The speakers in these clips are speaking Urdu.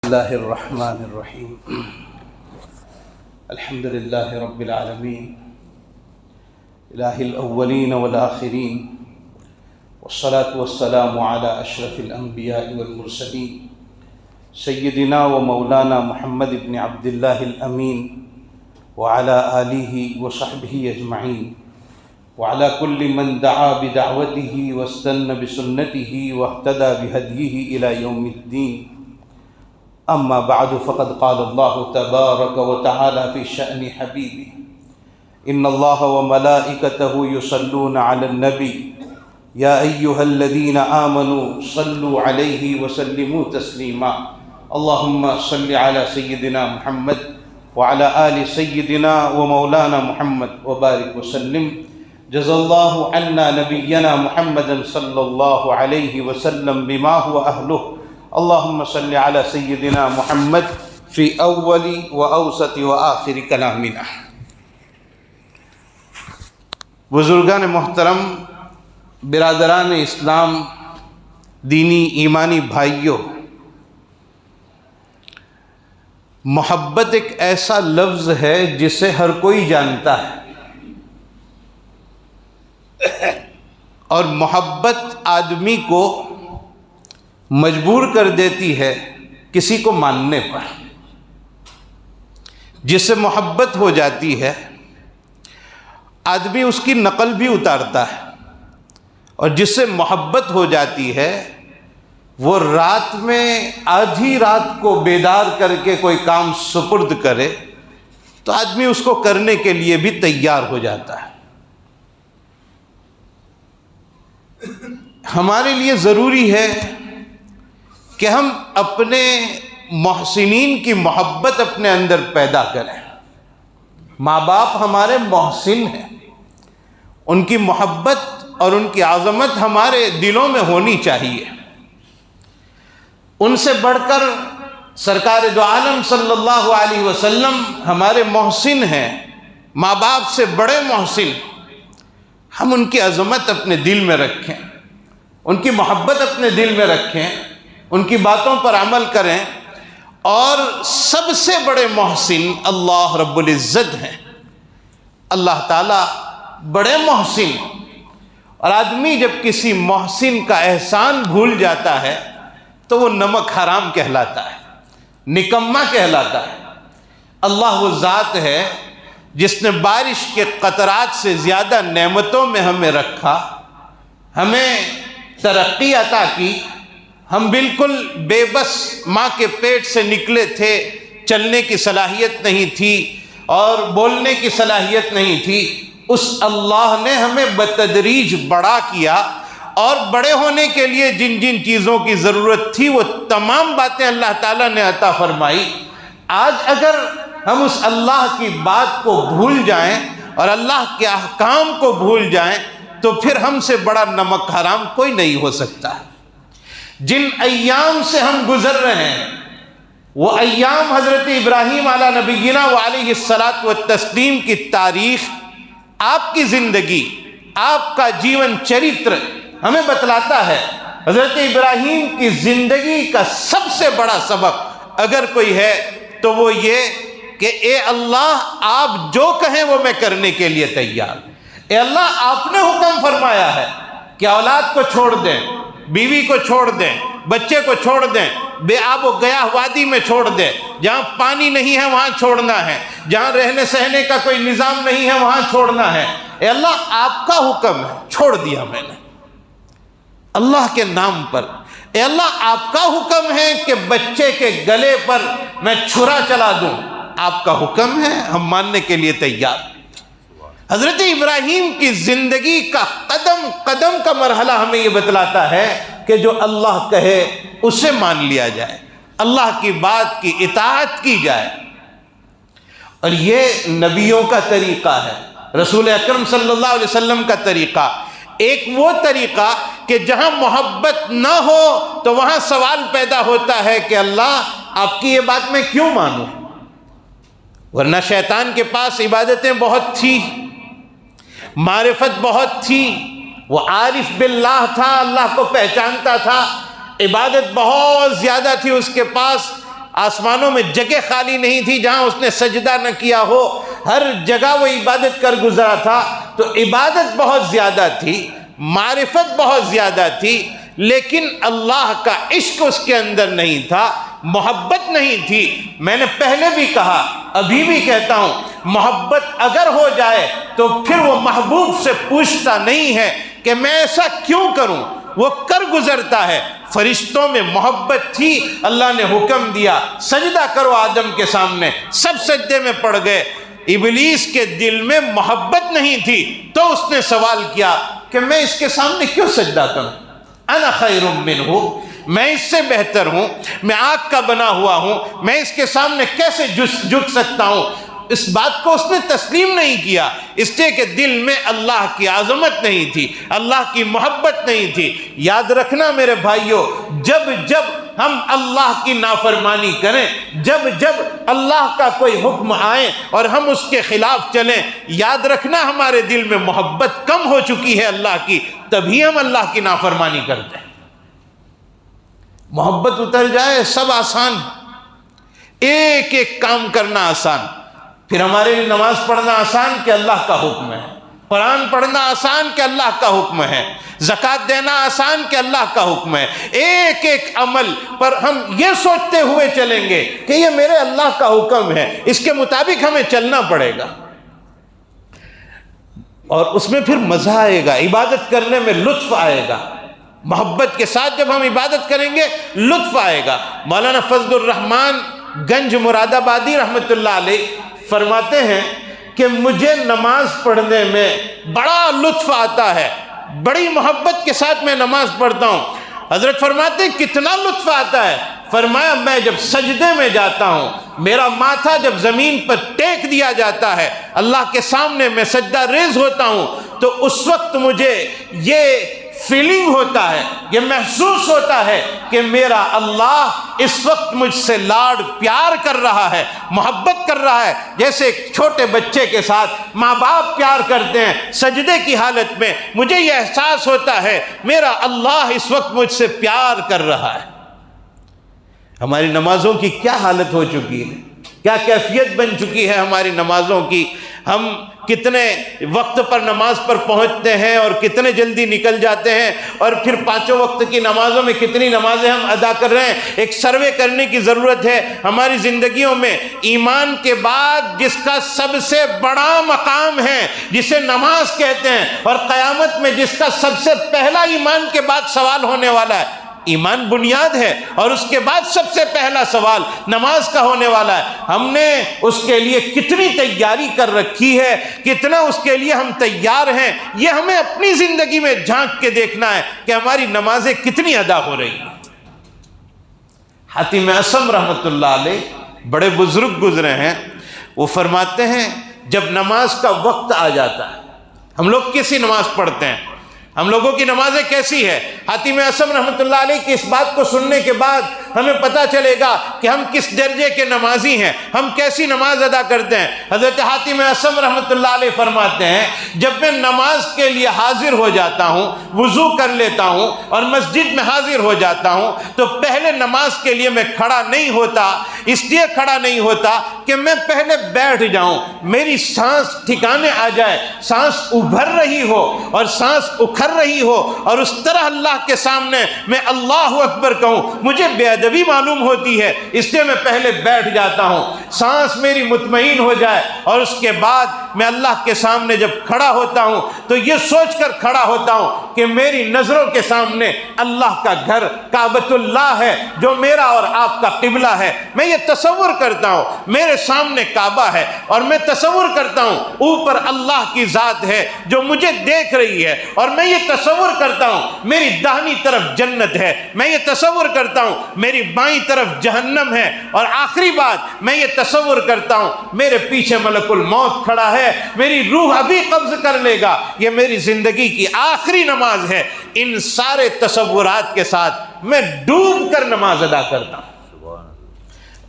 الله الرحمن الرحيم الحمد لله رب العالمين إله الأولين والآخرين والصلاة والسلام على أشرف الأنبياء والمرسلين سيدنا ومولانا محمد بن عبد الله الأمين وعلى آله وصحبه أجمعين وعلى كل من دعا بدعوته واستنى بسنته واهتدى بهديه إلى يوم الدين. أما بعد فقد قال الله تبارك وتعالى في شأن حبيبه إن الله وملائكته يصلون على النبي يا أيها الذين آمنوا صلوا عليه وسلموا تسليما اللهم صل على سيدنا محمد وعلى آل سيدنا ومولانا محمد وبارك وسلم. جزا الله عنا نبينا محمدا صلى الله عليه وسلم بما هو أهله. اللهم صل على سيدنا محمد في أول وأوسط وآخر كلامنا. بزرگان محترم، برادران اسلام، دینی ایمانی بھائیوں، محبت ایک ایسا لفظ ہے جسے ہر کوئی جانتا ہے، اور محبت آدمی کو مجبور کر دیتی ہے کسی کو ماننے پر. جس سے محبت ہو جاتی ہے آدمی اس کی نقل بھی اتارتا ہے، اور جس سے محبت ہو جاتی ہے وہ رات میں آدھی رات کو بیدار کر کے کوئی کام سپرد کرے تو آدمی اس کو کرنے کے لیے بھی تیار ہو جاتا ہے. ہمارے لیے ضروری ہے کہ ہم اپنے محسنین کی محبت اپنے اندر پیدا کریں. ماں باپ ہمارے محسن ہیں، ان کی محبت اور ان کی عظمت ہمارے دلوں میں ہونی چاہیے. ان سے بڑھ کر سرکار دو عالم صلی اللہ علیہ وسلم ہمارے محسن ہیں، ماں باپ سے بڑے محسن. ہم ان کی عظمت اپنے دل میں رکھیں، ان کی محبت اپنے دل میں رکھیں، ان کی باتوں پر عمل کریں. اور سب سے بڑے محسن اللہ رب العزت ہیں. اللہ تعالیٰ بڑے محسن، اور آدمی جب کسی محسن کا احسان بھول جاتا ہے تو وہ نمک حرام کہلاتا ہے، نکما کہلاتا ہے. اللہ وہ ذات ہے جس نے بارش کے قطرات سے زیادہ نعمتوں میں ہمیں رکھا، ہمیں ترقی عطا کی. ہم بالکل بے بس ماں کے پیٹ سے نکلے تھے، چلنے کی صلاحیت نہیں تھی اور بولنے کی صلاحیت نہیں تھی. اس اللہ نے ہمیں بتدریج بڑا کیا، اور بڑے ہونے کے لیے جن جن چیزوں کی ضرورت تھی وہ تمام باتیں اللہ تعالیٰ نے عطا فرمائی. آج اگر ہم اس اللہ کی بات کو بھول جائیں اور اللہ کے احکام کو بھول جائیں تو پھر ہم سے بڑا نمک حرام کوئی نہیں ہو سکتا. جن ایام سے ہم گزر رہے ہیں وہ ایام حضرت ابراہیم علی نبینا وعلیہ الصلاۃ والتسلیم کی تاریخ، آپ کی زندگی، آپ کا جیون چرتر ہمیں بتلاتا ہے. حضرت ابراہیم کی زندگی کا سب سے بڑا سبق اگر کوئی ہے تو وہ یہ کہ اے اللہ آپ جو کہیں وہ میں کرنے کے لیے تیار. اے اللہ آپ نے حکم فرمایا ہے کہ اولاد کو چھوڑ دیں، بیوی کو چھوڑ دیں، بچے کو چھوڑ دیں، بے آب و گیاہ وادی میں چھوڑ دیں، جہاں پانی نہیں ہے وہاں چھوڑنا ہے، جہاں رہنے سہنے کا کوئی نظام نہیں ہے وہاں چھوڑنا ہے. اے اللہ آپ کا حکم ہے، چھوڑ دیا میں نے اللہ کے نام پر. اے اللہ آپ کا حکم ہے کہ بچے کے گلے پر میں چھرا چلا دوں، آپ کا حکم ہے، ہم ماننے کے لیے تیار. حضرت ابراہیم کی زندگی کا قدم قدم کا مرحلہ ہمیں یہ بتلاتا ہے کہ جو اللہ کہے اسے مان لیا جائے، اللہ کی بات کی اطاعت کی جائے. اور یہ نبیوں کا طریقہ ہے، رسول اکرم صلی اللہ علیہ وسلم کا طریقہ. ایک وہ طریقہ کہ جہاں محبت نہ ہو تو وہاں سوال پیدا ہوتا ہے کہ اللہ آپ کی یہ بات میں کیوں مانوں. ورنہ شیطان کے پاس عبادتیں بہت تھی، معرفت بہت تھی، وہ عارف باللہ تھا، اللہ کو پہچانتا تھا، عبادت بہت زیادہ تھی اس کے پاس، آسمانوں میں جگہ خالی نہیں تھی جہاں اس نے سجدہ نہ کیا ہو، ہر جگہ وہ عبادت کر گزرا تھا۔ تو عبادت بہت زیادہ تھی، معرفت بہت زیادہ تھی، لیکن اللہ کا عشق اس کے اندر نہیں تھا، محبت نہیں تھی۔ میں نے پہلے بھی کہا، ابھی بھی کہتا ہوں، محبت اگر ہو جائے تو پھر وہ محبوب سے پوچھتا نہیں ہے کہ میں ایسا کیوں کروں، وہ کر گزرتا ہے۔ فرشتوں میں محبت تھی، اللہ نے حکم دیا سجدہ کرو آدم کے سامنے، سب سجدے میں پڑ گئے۔ ابلیس کے دل میں محبت نہیں تھی تو اس نے سوال کیا کہ میں اس کے سامنے کیوں سجدہ کروں، انا خیر منہ، میں اس سے بہتر ہوں، میں آگ کا بنا ہوا ہوں، میں اس کے سامنے کیسے جھک سکتا ہوں۔ اس بات کو اس نے تسلیم نہیں کیا، اس لیے کہ دل میں اللہ کی عظمت نہیں تھی، اللہ کی محبت نہیں تھی۔ یاد رکھنا میرے بھائیوں، جب جب ہم اللہ کی نافرمانی کریں، جب جب اللہ کا کوئی حکم آئے اور ہم اس کے خلاف چلیں، یاد رکھنا ہمارے دل میں محبت کم ہو چکی ہے اللہ کی، تبھی ہم اللہ کی نافرمانی کرتے ہیں۔ محبت اتر جائے سب آسان، ایک ایک کام کرنا آسان، پھر ہمارے لیے نماز پڑھنا آسان کہ اللہ کا حکم ہے، قرآن پڑھنا آسان کہ اللہ کا حکم ہے، زکوٰۃ دینا آسان کہ اللہ کا حکم ہے۔ ایک ایک عمل پر ہم یہ سوچتے ہوئے چلیں گے کہ یہ میرے اللہ کا حکم ہے، اس کے مطابق ہمیں چلنا پڑے گا، اور اس میں پھر مزہ آئے گا، عبادت کرنے میں لطف آئے گا۔ محبت کے ساتھ جب ہم عبادت کریں گے لطف آئے گا۔ مولانا فضل الرحمان گنج مراد آبادی رحمۃ اللہ علیہ فرماتے ہیں کہ مجھے نماز پڑھنے میں بڑا لطف آتا ہے، بڑی محبت کے ساتھ میں نماز پڑھتا ہوں۔ حضرت فرماتے ہیں کتنا لطف آتا ہے؟ فرمایا میں جب سجدے میں جاتا ہوں، میرا ماتھا جب زمین پر ٹیک دیا جاتا ہے، اللہ کے سامنے میں سجدہ ریز ہوتا ہوں، تو اس وقت مجھے یہ فیلنگ ہوتا ہے، یہ محسوس ہوتا ہے کہ میرا اللہ اس وقت مجھ سے لاڈ پیار کر رہا ہے، محبت کر رہا ہے، جیسے ایک چھوٹے بچے کے ساتھ ماں باپ پیار کرتے ہیں سجدے کی حالت میں۔ مجھے یہ احساس ہوتا ہے میرا اللہ اس وقت مجھ سے پیار کر رہا ہے۔ ہماری نمازوں کی کیا حالت ہو چکی ہے، کیا کیفیت بن چکی ہے ہماری نمازوں کی۔ ہم کتنے وقت پر نماز پر پہنچتے ہیں اور کتنے جلدی نکل جاتے ہیں، اور پھر پانچوں وقت کی نمازوں میں کتنی نمازیں ہم ادا کر رہے ہیں۔ ایک سروے کرنے کی ضرورت ہے ہماری زندگیوں میں۔ ایمان کے بعد جس کا سب سے بڑا مقام ہے، جسے نماز کہتے ہیں، اور قیامت میں جس کا سب سے پہلا ایمان کے بعد سوال ہونے والا ہے۔ ایمان بنیاد ہے، اور اس کے بعد سب سے پہلا سوال نماز کا ہونے والا ہے۔ ہم نے اس کے لیے کتنی تیاری کر رکھی ہے، کتنا اس کے لیے ہم تیار ہیں، یہ ہمیں اپنی زندگی میں جھانک کے دیکھنا ہے کہ ہماری نمازیں کتنی ادا ہو رہی ہیں۔ حاتم اصم رحمۃ اللہ علیہ بڑے بزرگ گزرے ہیں، وہ فرماتے ہیں جب نماز کا وقت آ جاتا ہے، ہم لوگ کیسی نماز پڑھتے ہیں، ہم لوگوں کی نمازیں کیسی ہے؟ حاتم اصم رحمۃ اللہ علیہ کی اس بات کو سننے کے بعد ہمیں پتہ چلے گا کہ ہم کس درجے کے نمازی ہیں، ہم کیسی نماز ادا کرتے ہیں۔ حضرت حاتم اصم رحمۃ اللہ علیہ فرماتے ہیں جب میں نماز کے لیے حاضر ہو جاتا ہوں، وضو کر لیتا ہوں اور مسجد میں حاضر ہو جاتا ہوں، تو پہلے نماز کے لیے میں کھڑا نہیں ہوتا، اس لیے کھڑا نہیں ہوتا کہ میں پہلے بیٹھ جاؤں، میری سانس ٹھکانے آ جائے، سانس ابھر رہی ہو اور سانس اکھر رہی ہو، اور اس طرح اللہ کے سامنے میں اللہ اکبر کہوں۔ مجھے بے ادبی معلوم ہوتی ہے، اس لیے میں پہلے بیٹھ جاتا ہوں، سانس میری مطمئن ہو جائے، اور اس کے بعد میں اللہ کے سامنے جب کھڑا ہوتا ہوں تو یہ سوچ کر کھڑا ہوتا ہوں کہ میری نظروں کے سامنے اللہ کا گھر کعبۃ اللہ ہے، جو میرا اور آپ کا قبلہ ہے۔ میں یہ تصور کرتا ہوں میرے سامنے کعبہ ہے، اور میں تصور کرتا ہوں اوپر اللہ کی ذات ہے جو مجھے دیکھ رہی ہے، اور میں یہ تصور کرتا ہوں میری داہنی طرف جنت ہے، میں یہ تصور کرتا ہوں میری بائیں طرف جہنم ہے، اور آخری بات میں یہ تصور کرتا ہوں میرے پیچھے ملک الموت کھڑا ہے، میری روح ابھی قبض کر لے گا، یہ میری زندگی کی آخری نماز ہے۔ ان سارے تصورات کے ساتھ میں ڈوب کر نماز ادا کرتا ہوں۔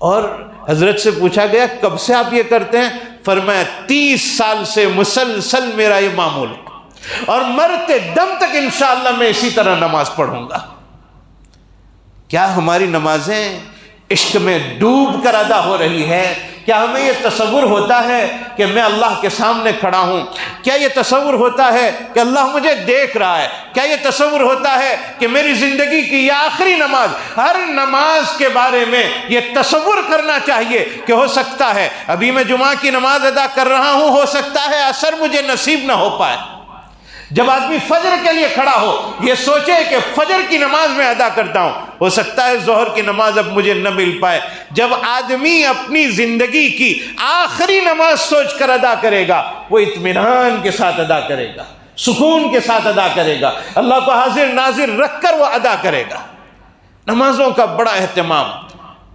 اور حضرت سے پوچھا گیا کب سے آپ یہ کرتے ہیں؟ فرمایا 30 سال سے مسلسل میرا یہ معمول ہے، اور مرتے دم تک انشاءاللہ میں اسی طرح نماز پڑھوں گا۔ کیا ہماری نمازیں عشق میں ڈوب کر ادا ہو رہی ہے؟ کیا ہمیں یہ تصور ہوتا ہے کہ میں اللہ کے سامنے کھڑا ہوں؟ کیا یہ تصور ہوتا ہے کہ اللہ مجھے دیکھ رہا ہے؟ کیا یہ تصور ہوتا ہے کہ میری زندگی کی یہ آخری نماز؟ ہر نماز کے بارے میں یہ تصور کرنا چاہیے کہ ہو سکتا ہے ابھی میں جمعہ کی نماز ادا کر رہا ہوں، ہو سکتا ہے عصر مجھے نصیب نہ ہو پائے۔ جب آدمی فجر کے لیے کھڑا ہو یہ سوچے کہ فجر کی نماز میں ادا کرتا ہوں، ہو سکتا ہے ظہر کی نماز اب مجھے نہ مل پائے۔ جب آدمی اپنی زندگی کی آخری نماز سوچ کر ادا کرے گا، وہ اطمینان کے ساتھ ادا کرے گا، سکون کے ساتھ ادا کرے گا، اللہ کو حاضر ناظر رکھ کر وہ ادا کرے گا۔ نمازوں کا بڑا اہتمام۔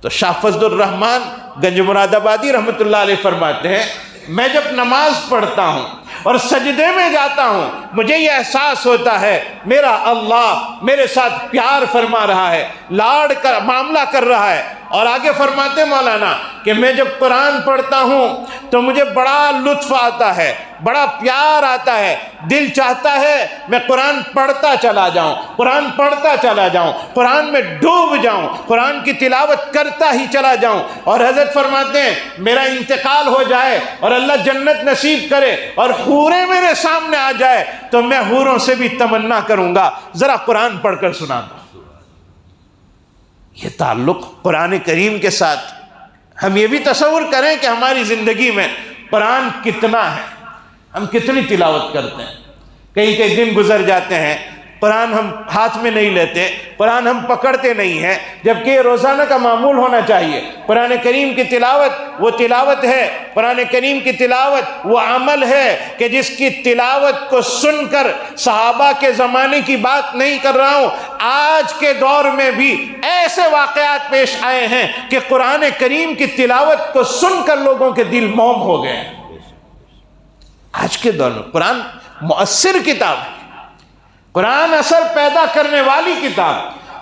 تو شاہ فضل الرحمان گنج مراد آبادی رحمۃ اللہ علیہ فرماتے ہیں، میں جب نماز پڑھتا ہوں اور سجدے میں جاتا ہوں، مجھے یہ احساس ہوتا ہے میرا اللہ میرے ساتھ پیار فرما رہا ہے، لاڈ کر معاملہ کر رہا ہے۔ اور آگے فرماتے مولانا کہ میں جب قرآن پڑھتا ہوں تو مجھے بڑا لطف آتا ہے، بڑا پیار آتا ہے، دل چاہتا ہے میں قرآن پڑھتا چلا جاؤں، قرآن پڑھتا چلا جاؤں، قرآن میں ڈوب جاؤں، قرآن کی تلاوت کرتا ہی چلا جاؤں۔ اور حضرت فرماتے ہیں میرا انتقال ہو جائے اور اللہ جنت نصیب کرے اور حوریں میرے سامنے آ جائے تو میں حوروں سے بھی تمنا کروں گا ذرا قرآن پڑھ کر سنا دو۔ یہ تعلق قرآن کریم کے ساتھ۔ ہم یہ بھی تصور کریں کہ ہماری زندگی میں قرآن کتنا ہے، ہم کتنی تلاوت کرتے ہیں۔ کئی کئی دن گزر جاتے ہیں قرآن ہم ہاتھ میں نہیں لیتے، قرآن ہم پکڑتے نہیں ہیں، جبکہ یہ روزانہ کا معمول ہونا چاہیے۔ قرآن کریم کی تلاوت وہ تلاوت ہے، قرآن کریم کی تلاوت وہ عمل ہے کہ جس کی تلاوت کو سن کر صحابہ کے زمانے کی بات نہیں کر رہا ہوں، آج کے دور میں بھی ایسے واقعات پیش آئے ہیں کہ قرآن کریم کی تلاوت کو سن کر لوگوں کے دل موم ہو گئے ہیں۔ آج کے دور میں قرآن مؤثر کتاب ہے، قرآن اثر پیدا کرنے والی کتاب،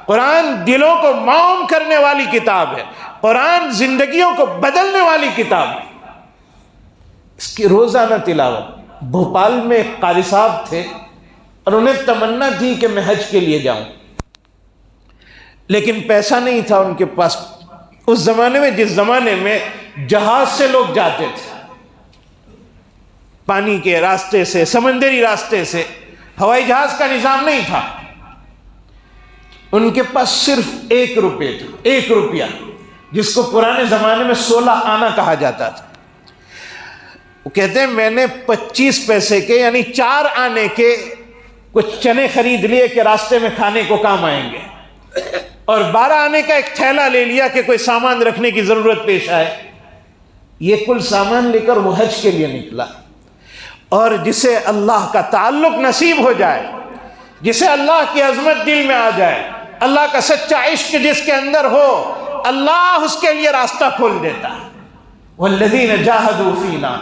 قرآن دلوں کو موم کرنے والی کتاب ہے، قرآن زندگیوں کو بدلنے والی کتاب ہے۔ اس کی روزانہ تلاوت۔ بھوپال میں ایک قاری صاحب تھے اور انہیں تمنا تھی کہ میں حج کے لیے جاؤں، لیکن پیسہ نہیں تھا ان کے پاس۔ اس زمانے میں، جس زمانے میں جہاز سے لوگ جاتے تھے، پانی کے راستے سے، سمندری راستے سے، ہوائی جہاز کا نظام نہیں تھا۔ ان کے پاس صرف 1 روپے تھا، 1 روپیہ، جس کو پرانے زمانے میں 16 آنا کہا جاتا تھا۔ وہ کہتے ہیں میں نے 25 پیسے کے یعنی 4 آنے کے کچھ چنے خرید لیے کہ راستے میں کھانے کو کام آئیں گے، اور 12 آنے کا ایک تھیلا لے لیا کہ کوئی سامان رکھنے کی ضرورت پیش آئے۔ یہ کل سامان لے کر وہ حج کے لیے نکلا۔ اور جسے اللہ کا تعلق نصیب ہو جائے، جسے اللہ کی عظمت دل میں آ جائے، اللہ کا سچا عشق جس کے اندر ہو، اللہ اس کے لیے راستہ کھول دیتا ہے۔ والذین جاہدوا فینا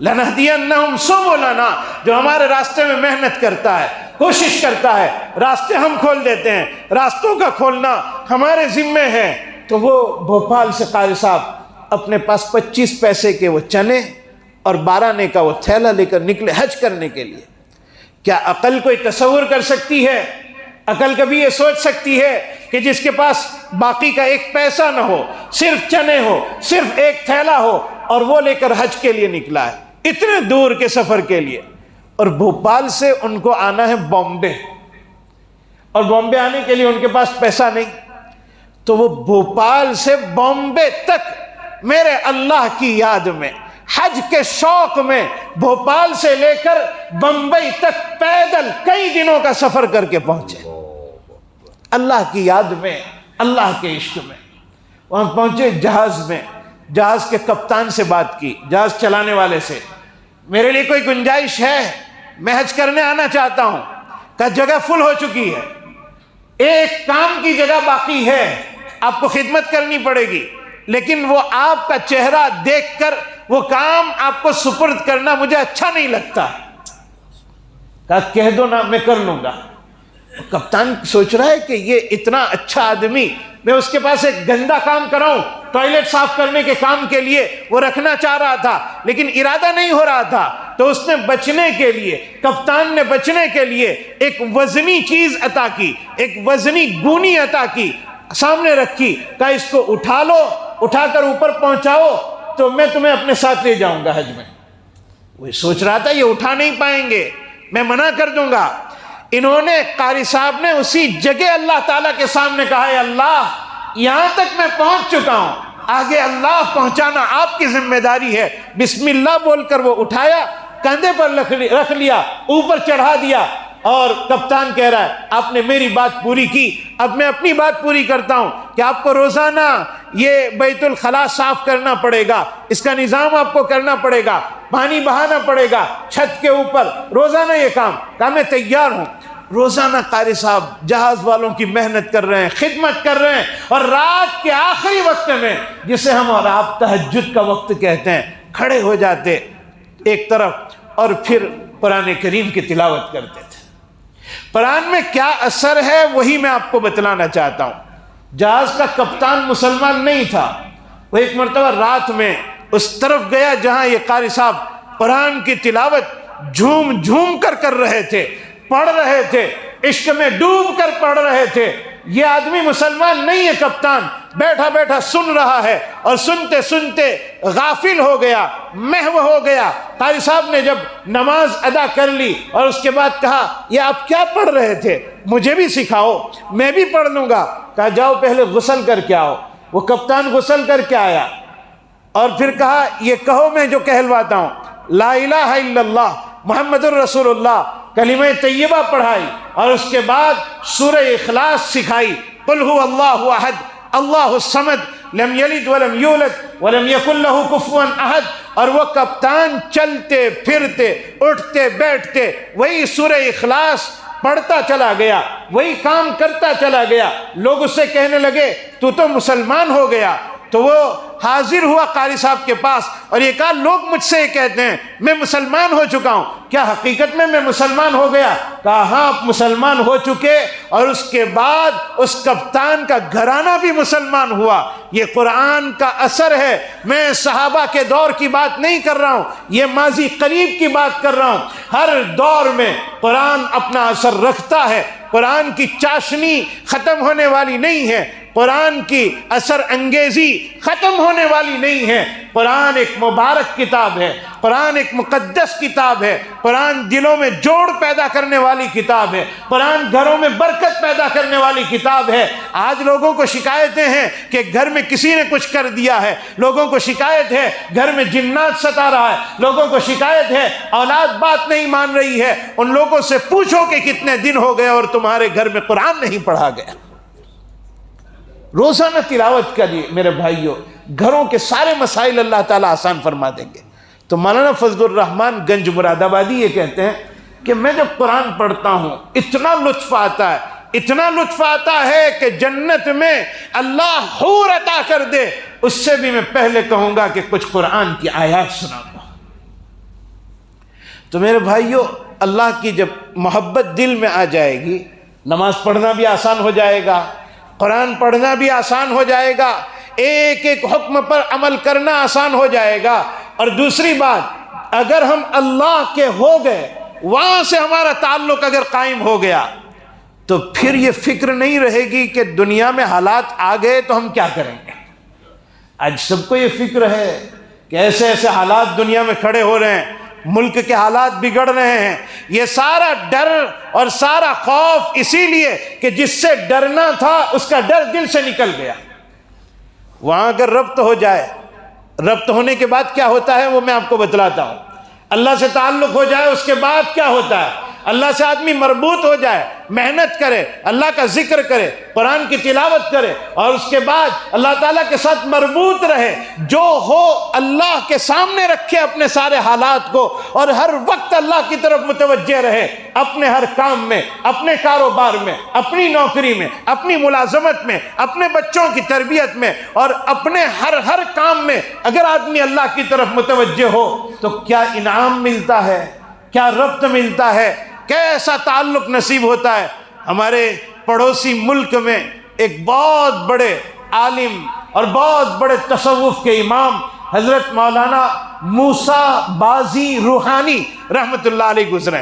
لنہدینہم سبلنا، جو ہمارے راستے میں محنت کرتا ہے، کوشش کرتا ہے، راستے ہم کھول دیتے ہیں۔ راستوں کا کھولنا ہمارے ذمے ہے۔ تو وہ بھوپال سے قاری صاحب اپنے پاس 25 پیسے کے وہ چنے اور 12 آنے کا وہ تھیلا لے کر نکلے حج کرنے کے لیے۔ کیا عقل کوئی تصور کر سکتی ہے؟ عقل کبھی یہ سوچ سکتی ہے کہ جس کے پاس باقی کا 1 پیسہ نہ ہو، صرف چنے ہو، صرف 1 تھیلا ہو، اور وہ لے کر حج کے لیے نکلا ہے اتنے دور کے سفر کے لیے؟ اور بھوپال سے ان کو آنا ہے بامبے، اور بامبے آنے کے لیے ان کے پاس پیسہ نہیں۔ تو وہ بھوپال سے بامبے تک میرے اللہ کی یاد میں، حج کے شوق میں، بھوپال سے لے کر بمبئی تک پیدل کئی دنوں کا سفر کر کے پہنچے، اللہ کی یاد میں، اللہ کے عشق میں۔ وہاں پہنچے جہاز میں، جہاز کے کپتان سے بات کی، جہاز چلانے والے سے، میرے لیے کوئی گنجائش ہے، میں حج کرنے آنا چاہتا ہوں۔ کہا جگہ فل ہو چکی ہے، ایک کام کی جگہ باقی ہے، آپ کو خدمت کرنی پڑے گی، لیکن وہ آپ کا چہرہ دیکھ کر وہ کام آپ کو سپرد کرنا مجھے اچھا نہیں لگتا۔ کہا کہہ دو نا، میں کر لوں گا۔ کپتان سوچ رہا ہے کہ یہ اتنا اچھا آدمی، میں اس کے پاس ایک گندا کام کراؤں، ٹوائلٹ صاف کرنے کے کام کے لیے وہ رکھنا چاہ رہا تھا، لیکن ارادہ نہیں ہو رہا تھا۔ تو اس نے بچنے کے لیے، کپتان نے بچنے کے لیے ایک وزنی چیز عطا کی، ایک وزنی گونی عطا کی۔ سامنے رکھی، کہا اس کو اٹھا لو، اٹھا کر اوپر پہنچاؤ تو میں تمہیں اپنے ساتھ لے جاؤں گا حج میں۔ وہ سوچ رہا تھا یہ اٹھا نہیں پائیں گے، میں منع کر دوں گا۔ انہوں نے، قاری صاحب نے اسی جگہ اللہ تعالیٰ کے سامنے کہا ہے اللہ یہاں تک میں پہنچ چکا ہوں، آگے اللہ پہنچانا آپ کی ذمہ داری ہے۔ بسم اللہ بول کر وہ اٹھایا، کندھے پر رکھ لیا، اوپر چڑھا دیا، اور کپتان کہہ رہا ہے آپ نے میری بات پوری کی، اب میں اپنی بات پوری کرتا ہوں کہ آپ کو روزانہ یہ بیت الخلاء صاف کرنا پڑے گا، اس کا نظام آپ کو کرنا پڑے گا، پانی بہانا پڑے گا چھت کے اوپر، روزانہ یہ کام۔ کہا میں تیار ہوں۔ روزانہ قاری صاحب جہاز والوں کی محنت کر رہے ہیں، خدمت کر رہے ہیں، اور رات کے آخری وقت میں جسے ہم اور آپ تہجد کا وقت کہتے ہیں، کھڑے ہو جاتے ایک طرف اور پھر قرآن کریم کی تلاوت کرتے تھے۔ قرآن میں کیا اثر ہے وہی میں آپ کو بتلانا چاہتا ہوں۔ جہاز کا کپتان مسلمان نہیں تھا، وہ ایک مرتبہ رات میں اس طرف گیا جہاں یہ قاری صاحب قرآن کی تلاوت جھوم جھوم کر رہے تھے، پڑھ رہے تھے، عشق میں ڈوب کر پڑھ رہے تھے۔ یہ آدمی مسلمان نہیں ہے، کپتان بیٹھا بیٹھا سن رہا ہے، اور سنتے سنتے غافل ہو گیا، محو ہو گیا۔ قاری صاحب نے جب نماز ادا کر لی اور اس کے بعد کہا یہ آپ کیا پڑھ رہے تھے، مجھے بھی سکھاؤ، میں بھی پڑھ لوں گا۔ کہا جاؤ پہلے غسل کر کے آؤ۔ وہ کپتان غسل کر کے آیا اور پھر کہا یہ کہو میں جو کہلواتا ہوں، لا الہ الا اللہ محمد الرسول اللہ، کلمہ طیبہ پڑھائی، اور اس کے بعد سورہ اخلاص سکھائی، قل هو اللہ احد اللہ الصمد لم یلد ولم یولد ولم یکن لہ کفوا احد۔ اور وہ کپتان چلتے پھرتے اٹھتے بیٹھتے وہی سورہ اخلاص پڑھتا چلا گیا، وہی کام کرتا چلا گیا۔ لوگ اس سے کہنے لگے تو مسلمان ہو گیا۔ تو وہ حاضر ہوا قاری صاحب کے پاس اور یہ کہا لوگ مجھ سے یہ کہتے ہیں میں مسلمان ہو چکا ہوں، کیا حقیقت میں مسلمان ہو گیا؟ کہا ہاں آپ مسلمان ہو چکے، اور اس کے بعد اس کپتان کا گھرانہ بھی مسلمان ہوا۔ یہ قرآن کا اثر ہے۔ میں صحابہ کے دور کی بات نہیں کر رہا ہوں، یہ ماضی قریب کی بات کر رہا ہوں۔ ہر دور میں قرآن اپنا اثر رکھتا ہے۔ قرآن کی چاشنی ختم ہونے والی نہیں ہے، قرآن کی اثر انگیزی ختم ہونے والی نہیں ہے۔ قرآن ایک مبارک کتاب ہے، قرآن ایک مقدس کتاب ہے، قرآن دلوں میں جوڑ پیدا کرنے والی کتاب ہے، قرآن گھروں میں برکت پیدا کرنے والی کتاب ہے۔ آج لوگوں کو شکایتیں ہیں کہ گھر میں کسی نے کچھ کر دیا ہے، لوگوں کو شکایت ہے گھر میں جنات ستا رہا ہے، لوگوں کو شکایت ہے اولاد بات نہیں مان رہی ہے۔ ان لوگوں سے پوچھو کہ کتنے دن ہو گئے اور تمہارے گھر میں قرآن نہیں پڑھا گیا۔ روزانہ تلاوت کریے میرے بھائیوں، گھروں کے سارے مسائل اللہ تعالیٰ آسان فرما دیں گے۔ تو مولانا فضل الرحمان گنج مراد آبادی یہ کہتے ہیں کہ میں جب قرآن پڑھتا ہوں اتنا لطف آتا ہے، اتنا لطف آتا ہے کہ جنت میں اللہ حور عطا کر دے، اس سے بھی میں پہلے کہوں گا کہ کچھ قرآن کی آیات سناؤں گا۔ تو میرے بھائیوں، اللہ کی جب محبت دل میں آ جائے گی، نماز پڑھنا بھی آسان ہو جائے گا، قرآن پڑھنا بھی آسان ہو جائے گا، ایک ایک حکم پر عمل کرنا آسان ہو جائے گا۔ اور دوسری بات، اگر ہم اللہ کے ہو گئے، وہاں سے ہمارا تعلق اگر قائم ہو گیا، تو پھر یہ فکر نہیں رہے گی کہ دنیا میں حالات آ گئے تو ہم کیا کریں گے۔ آج سب کو یہ فکر ہے کہ ایسے ایسے حالات دنیا میں کھڑے ہو رہے ہیں، ملک کے حالات بگڑ رہے ہیں۔ یہ سارا ڈر اور سارا خوف اسی لیے کہ جس سے ڈرنا تھا اس کا ڈر دل سے نکل گیا۔ وہاں اگر ربط ہو جائے، ربط ہونے کے بعد کیا ہوتا ہے وہ میں آپ کو بتلاتا ہوں۔ اللہ سے تعلق ہو جائے اس کے بعد کیا ہوتا ہے، اللہ سے آدمی مربوط ہو جائے، محنت کرے، اللہ کا ذکر کرے، قرآن کی تلاوت کرے، اور اس کے بعد اللہ تعالیٰ کے ساتھ مربوط رہے، جو ہو اللہ کے سامنے رکھے اپنے سارے حالات کو، اور ہر وقت اللہ کی طرف متوجہ رہے، اپنے ہر کام میں، اپنے کاروبار میں، اپنی نوکری میں، اپنی ملازمت میں، اپنے بچوں کی تربیت میں، اور اپنے ہر کام میں اگر آدمی اللہ کی طرف متوجہ ہو تو کیا انعام ملتا ہے، کیا ربط ملتا ہے، کیسا تعلق نصیب ہوتا ہے۔ ہمارے پڑوسی ملک میں ایک بہت بڑے عالم اور بہت بڑے تصوف کے امام حضرت مولانا موسیٰ بازی روحانی رحمۃ اللہ علیہ گزرے۔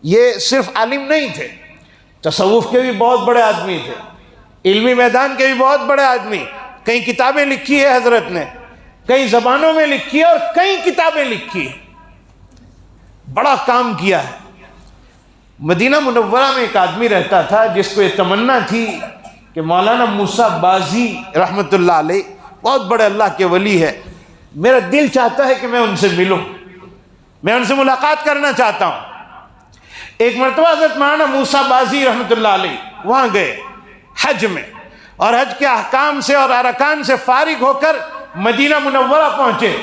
یہ صرف عالم نہیں تھے، تصوف کے بھی بہت بڑے آدمی تھے، علمی میدان کے بھی بہت بڑے آدمی، کئی کتابیں لکھی ہے حضرت نے، کئی زبانوں میں لکھی ہے اور کئی کتابیں لکھی ہے، بڑا کام کیا ہے۔ مدینہ منورہ میں ایک آدمی رہتا تھا جس کو یہ تمنا تھی کہ مولانا موسیٰ بازی رحمۃ اللہ علیہ بہت بڑے اللہ کے ولی ہے، میرا دل چاہتا ہے کہ میں ان سے ملوں، میں ان سے ملاقات کرنا چاہتا ہوں۔ ایک مرتبہ حضرت مولانا موسیٰ بازی رحمۃ اللہ علیہ وہاں گئے حج میں، اور حج کے احکام سے اور ارکان سے فارغ ہو کر مدینہ منورہ پہنچے۔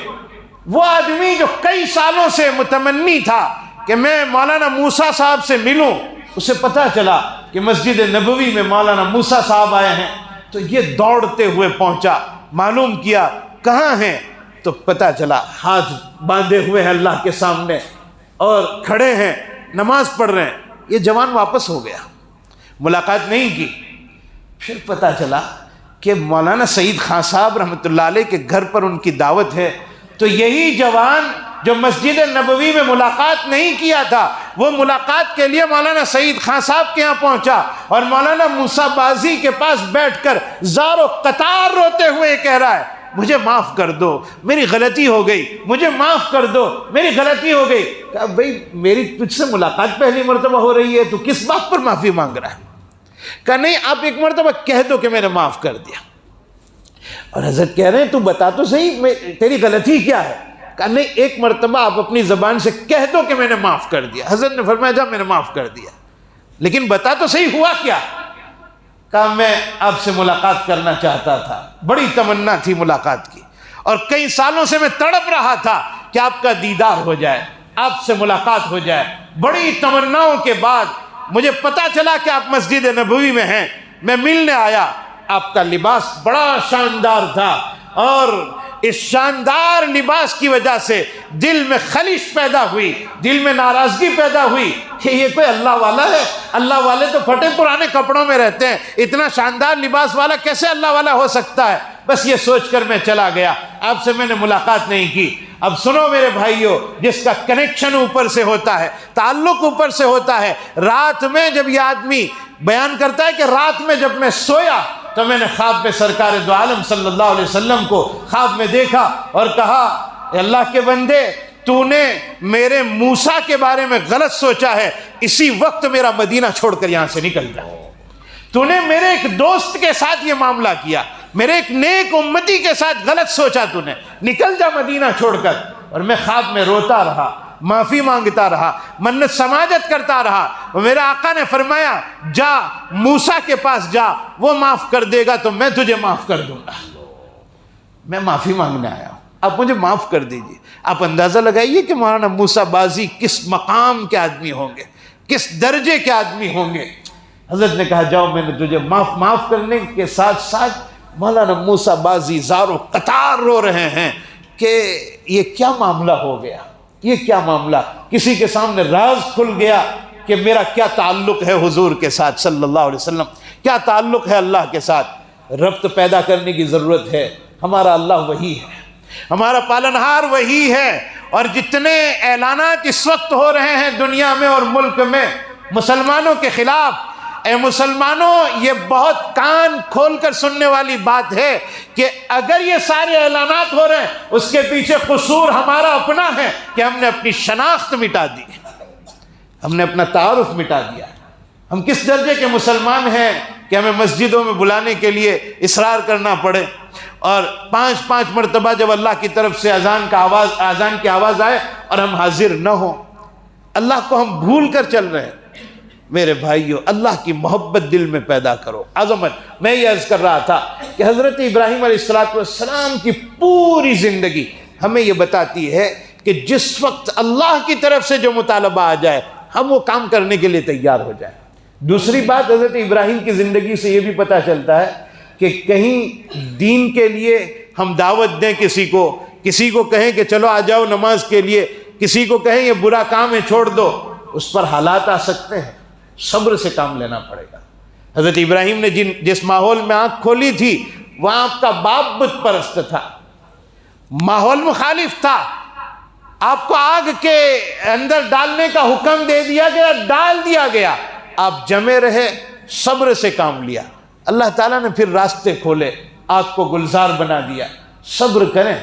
وہ آدمی جو کئی سالوں سے متمنی تھا کہ میں مولانا موسیٰ صاحب سے ملوں، اسے پتہ چلا کہ مسجد نبوی میں مولانا موسیٰ صاحب آئے ہیں، تو یہ دوڑتے ہوئے پہنچا، معلوم کیا کہاں ہیں، تو پتہ چلا ہاتھ باندھے ہوئے ہیں اللہ کے سامنے اور کھڑے ہیں، نماز پڑھ رہے ہیں۔ یہ جوان واپس ہو گیا، ملاقات نہیں کی۔ پھر پتہ چلا کہ مولانا سعید خان صاحب رحمۃ اللہ علیہ کے گھر پر ان کی دعوت ہے، تو یہی جوان جو مسجد نبوی میں ملاقات نہیں کیا تھا، وہ ملاقات کے لیے مولانا سعید خان صاحب کے یہاں پہنچا اور مولانا موسیٰ بازی کے پاس بیٹھ کر زار و قطار روتے ہوئے یہ کہہ رہا ہے، مجھے معاف کر دو، میری غلطی ہو گئی، مجھے معاف کر دو، میری غلطی ہو گئی۔ کہا بھئی میری تجھ سے ملاقات پہلی مرتبہ ہو رہی ہے، تو کس بات پر معافی مانگ رہا ہے؟ کہا نہیں، آپ ایک مرتبہ کہہ دو کہ میں نے معاف کر دیا۔ اور حضرت کہہ رہے ہیں تو بتا تو صحیح تیری غلطی کیا ہے؟ کہا نہیں، ایک مرتبہ آپ اپنی زبان سے کہہ دو کہ میں نے معاف کر دیا۔ حضرت نے فرمایا جا، میں نے معاف کر دیا، لیکن بتا تو صحیح ہوا کیا؟ کہا میں آپ سے ملاقات کرنا چاہتا تھا، بڑی تمنا تھی ملاقات کی، اور کئی سالوں سے میں تڑپ رہا تھا کہ آپ کا دیدار ہو جائے، آپ سے ملاقات ہو جائے۔ بڑی تمناؤں کے بعد مجھے پتا چلا کہ آپ مسجد نبوی میں ہیں، میں ملنے آیا۔ آپ کا لباس بڑا شاندار تھا، اور اس شاندار لباس کی وجہ سے دل میں خلش پیدا ہوئی، دل میں ناراضگی پیدا ہوئی کہ یہ کوئی اللہ والا ہے؟ اللہ والے تو پھٹے پرانے کپڑوں میں رہتے ہیں، اتنا شاندار لباس والا کیسے اللہ والا ہو سکتا ہے؟ بس یہ سوچ کر میں چلا گیا، آپ سے میں نے ملاقات نہیں کی۔ اب سنو میرے بھائیو، جس کا کنیکشن اوپر سے ہوتا ہے، تعلق اوپر سے ہوتا ہے، رات میں جب یہ آدمی بیان کرتا ہے کہ رات میں جب میں سویا تو میں نے خواب میں سرکار دو عالم صلی اللہ علیہ وسلم کو خواب میں دیکھا اور کہا، اے اللہ کے بندے، تو نے میرے موسیٰ کے بارے میں غلط سوچا ہے، اسی وقت میرا مدینہ چھوڑ کر یہاں سے نکل جا۔ تو نے میرے ایک دوست کے ساتھ یہ معاملہ کیا، میرے ایک نیک امتی کے ساتھ غلط سوچا، تو نے نکل جا مدینہ چھوڑ کر۔ اور میں خواب میں روتا رہا، معافی مانگتا رہا، منت سماجت کرتا رہا، اور میرے آقا نے فرمایا جا موسیٰ کے پاس جا، وہ معاف کر دے گا تو میں تجھے معاف کر دوں گا۔ میں معافی مانگنے آیا ہوں، آپ مجھے معاف کر دیجئے۔ آپ اندازہ لگائیے کہ مولانا موسیٰ بازی کس مقام کے آدمی ہوں گے، کس درجے کے آدمی ہوں گے۔ حضرت نے کہا جاؤ، میں نے تجھے معاف کرنے کے ساتھ ساتھ مولانا موسیٰ بازی زار و قطار رو رہے ہیں کہ یہ کیا معاملہ ہو گیا، یہ کیا معاملہ؟ کسی کے سامنے راز کھل گیا کہ میرا کیا تعلق ہے حضور کے ساتھ صلی اللہ علیہ وسلم، کیا تعلق ہے اللہ کے ساتھ۔ ربط پیدا کرنے کی ضرورت ہے۔ ہمارا اللہ وہی ہے، ہمارا پالنہار وہی ہے، اور جتنے اعلانات اس وقت ہو رہے ہیں دنیا میں اور ملک میں مسلمانوں کے خلاف، اے مسلمانوں، یہ بہت کان کھول کر سننے والی بات ہے کہ اگر یہ سارے اعلانات ہو رہے ہیں، اس کے پیچھے قصور ہمارا اپنا ہے کہ ہم نے اپنی شناخت مٹا دی، ہم نے اپنا تعارف مٹا دیا۔ ہم کس درجے کے مسلمان ہیں کہ ہمیں مسجدوں میں بلانے کے لیے اصرار کرنا پڑے، اور 5 مرتبہ جب اللہ کی طرف سے اذان کی آواز آئے اور ہم حاضر نہ ہوں، اللہ کو ہم بھول کر چل رہے ہیں۔ میرے بھائیو، اللہ کی محبت دل میں پیدا کرو، عظمت۔ میں یہ عرض کر رہا تھا کہ حضرت ابراہیم علیہ السلام کی پوری زندگی ہمیں یہ بتاتی ہے کہ جس وقت اللہ کی طرف سے جو مطالبہ آ جائے ہم وہ کام کرنے کے لیے تیار ہو جائیں۔ دوسری بات، حضرت ابراہیم کی زندگی سے یہ بھی پتہ چلتا ہے کہ کہیں دین کے لیے ہم دعوت دیں کسی کو کہیں کہ چلو آ جاؤ نماز کے لیے، کسی کو کہیں یہ برا کام ہے چھوڑ دو، اس پر حالات آ سکتے ہیں، صبر سے کام لینا پڑے گا۔ حضرت ابراہیم نے جس ماحول میں آنکھ کھولی تھی وہاں آپ کا باپ بت پرست تھا، ماحول مخالف تھا، آپ کو آگ کے اندر ڈالنے کا حکم دے دیا گیا، ڈال دیا گیا، آپ جمے رہے، صبر سے کام لیا۔ اللہ تعالیٰ نے پھر راستے کھولے، آگ کو گلزار بنا دیا۔ صبر کریں،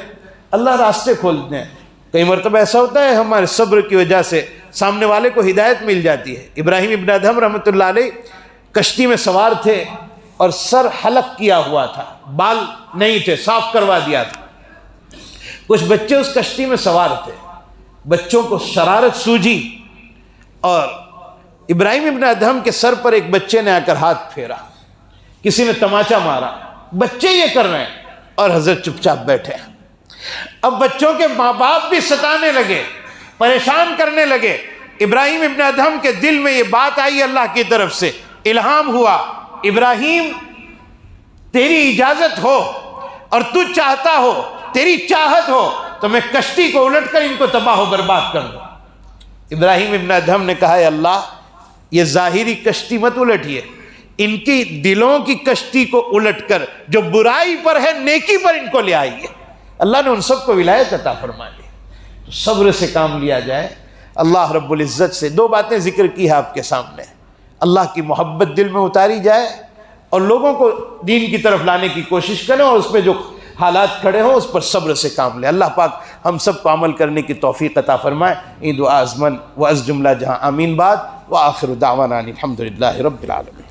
اللہ راستے کھولتے ہیں۔ کئی مرتبہ ایسا ہوتا ہے ہمارے صبر کی وجہ سے سامنے والے کو ہدایت مل جاتی ہے۔ ابراہیم ابن ادہم رحمۃ اللہ علیہ کشتی میں سوار تھے اور سر حلق کیا ہوا تھا، بال نہیں تھے، صاف کروا دیا تھا۔ کچھ بچے اس کشتی میں سوار تھے، بچوں کو شرارت سوجھی اور ابراہیم ابن ادہم کے سر پر ایک بچے نے آ کر ہاتھ پھیرا، کسی نے تماچا مارا، بچے یہ کر رہے ہیں اور حضرت چپ چاپ بیٹھے ہیں۔ اب بچوں کے ماں باپ بھی ستانے لگے، پریشان کرنے لگے۔ ابراہیم ابن ادہم کے دل میں یہ بات آئی، اللہ کی طرف سے الہام ہوا، ابراہیم تیری اجازت ہو اور تو چاہتا ہو، تیری چاہت ہو تو میں کشتی کو الٹ کر ان کو تباہ و برباد کر دوں۔ ابراہیم ابن ادہم نے کہا، اے اللہ، یہ ظاہری کشتی مت الٹیے، ان کی دلوں کی کشتی کو الٹ کر جو برائی پر ہے نیکی پر ان کو لے آئیے۔ اللہ نے ان سب کو ولایت عطا فرما دی۔ تو صبر سے کام لیا جائے۔ اللہ رب العزت سے دو باتیں ذکر کی ہے آپ کے سامنے، اللہ کی محبت دل میں اتاری جائے اور لوگوں کو دین کی طرف لانے کی کوشش کریں، اور اس میں جو حالات کھڑے ہوں اس پر صبر سے کام لیں۔ اللہ پاک ہم سب کو عمل کرنے کی توفیق عطا فرمائے۔ این دعا ازمن و از جملہ جہاں آمین بعد، وآخر دعوانا الحمدللہ رب العالمین۔